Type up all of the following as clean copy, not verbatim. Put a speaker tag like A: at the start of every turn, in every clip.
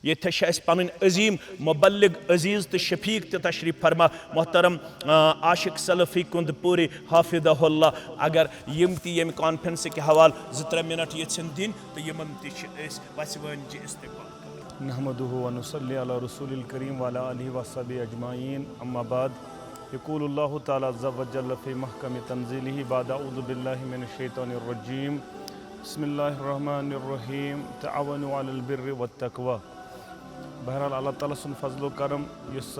A: ये पन अजीम मुबल्लिग अजीज़ तो शफीक तो तशरीफ फरमा मोहतरम आशिक सलफ़ी कुंद पूरी हाफिज़हुल्लाह। अगर यम ती यम कॉन्फ्रेंस के हवाल 2-3 मिनट यन दिन तो यमन वसवन इस्तकबाल।
B: नहमदुहु व नुसल्ली अला रसूलिल करीम व अला आलिहि व अस्हबिहि अजमाइन अम्मा बाद। यक़ूलुल्लाहु तआला अज़्ज़ा व जल्ल फ़ी महकमि तंज़ीलिहि बाद अऊज़ु बिल्लाहि मिनश शैतानिर रजीम बिस्मिल्लाहिर रहमानिर रहीम तआवनु अलल बिर्रि वत तक़वा। बहरहाल अल्लाह ताला सुन फजलो करम युस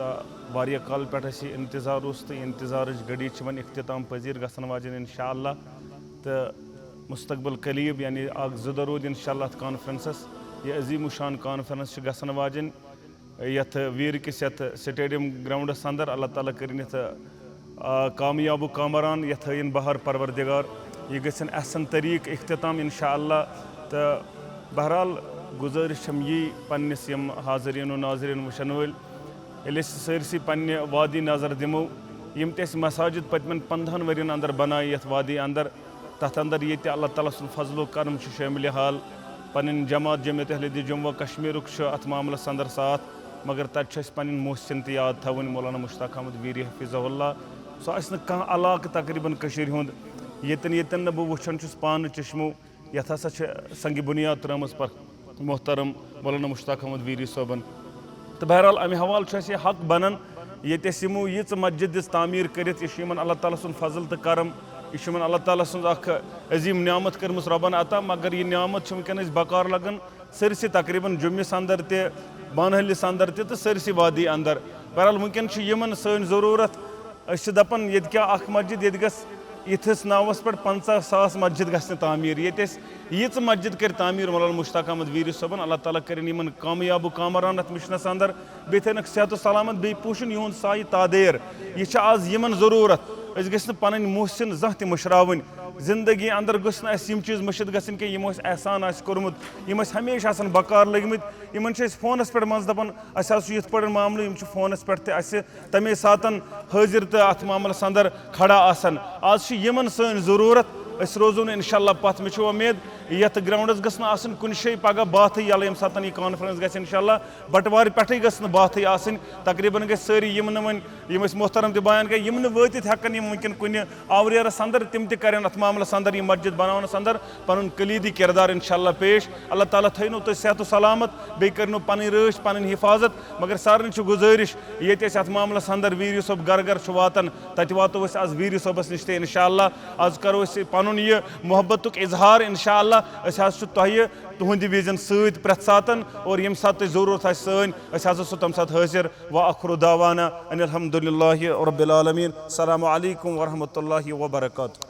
B: वारिया काल पे इंतजार तो इंतजार घड़ी वन इख्तिताम पजीर गसन वाजन इंशाअल्लाह। तो मुस्तकबिल करीब यानी 2 रोज इंशाअल्लाह कॉन्फ्रेंसस ये अजीम शान कॉन्फ्रेंस गसन वाजन यथ वीर किस यथ स्टेडियम ग्राउंडस अंदर अल्लाह ताला करिन कामयाब कामरान यथ इन बहार परवरदिगार ये गसन अहसन तरीक इख्तिताम इंशाअल्लाह। तो बहरहाल गुजारिश हम यी पन्निस यम हाज़रीन व नाज़रीन वुचन वल ये सरसी पन्ने वादी नज़र दिमो यम ते मसाजिद पतमन 15 वरियन अंदर बनाए यथ वादी अंदर तथ अंदर ये अल्लाह ताला सुन फजलो करम शामिल हाल पन जमात जमियत अहले जम्मू कश्मीर अत मामलस अंदर साथ मगर तक पन मोहसिन तो याद थवन मौलाना मुश्ताक अहमद वीरी हफिज़हुल्लाह। सो कह इलाक तकरीबन कशीर हुंद यतन बह वुचन पान चश्मो यथ हसा संग बुनियाद त्रमस पर मोहतरम मौलाना मुश्ताक अहमद वीरी सोबन। तो बहरहाल अमे हवाल हक बनन ये यमो यीच मस्जिद तामीर कर अल्लाह ताला सुन फजल तो करम यह अल्लाह ताला सुन अजीम नियामत कर्म रबन अता मगर यह नियामत वनकन बकार लगन सरसी तकरीबन जुम्मिस अंदर ते बानहलिस अंदर ते सरसी वादी अंदर। बहरहाल वनकन यमन सन ज़रूरत दपान ये क्या मस्जिद ये गस इथिस नावस पे 50,000 मस्जिद गि तामीर ये यीच मस्जिद कर तामीर मौलाना मुश्ताक अहमद वीरी सोबन अल्लाह ताला करिन यमन कामयाब कामरान अत मिशनस अंदर बे थनक सेहत सलामत बे पुशन युन साय तादेर यह आज यमन ज़रूरत गि पन मोहसिन जह तह मुशरावन जिंदगी अंदर गम चीज़ मुशिद गन कि यमो एहसान कोर्मुत यम हमेशा बकार लगमित इन फोनस पे मज दपान ये मामल यम फोनस पे तमे सात हाजिर तो अत मामलस अंदर खड़ा आसन आज यमन सन ज़रूरत रोजन इंशाअल्लाह पथ मे उम्मीद यथ ग्राउंडस गसन कुन शे पगह बात यल यम सात यह कॉन्फ्रेंस गि इंशाअल्लाह बटवार पे गसन बात तकरीबन गई सारी यम वन यम मोहतरम त बयान गई यम वत हेकन यम वनकन कुन आवरियरस अंदर तिम तन अत मामलस अंदर यह मस्जिद बनावनस अंदर पन कलीदी किरदार इंशाअल्लाह पेश। अल्लाह ताला थो तुम सेहत सलामत बे कर पन रच पन हिफाजत मगर सारे गुजारिश ये अत मामलस अंदर वीरी सोब घर घर वातान तत वातो आज वीरी सोबस नश इंशाअल्लाह। आज करो पन यह मोहब्बत इजहार इंशाअल्लाह तुहद विजन सत प्रथ सातन और यम सात ज़रूरत सन सो तम सात हाजिर व आखिर दावाना अनिल हम्दुलिल्लाहि रब्बिल आलमीन। अस्सलामु अलैकुम व रहमतुल्लाहि व बरकातुहू।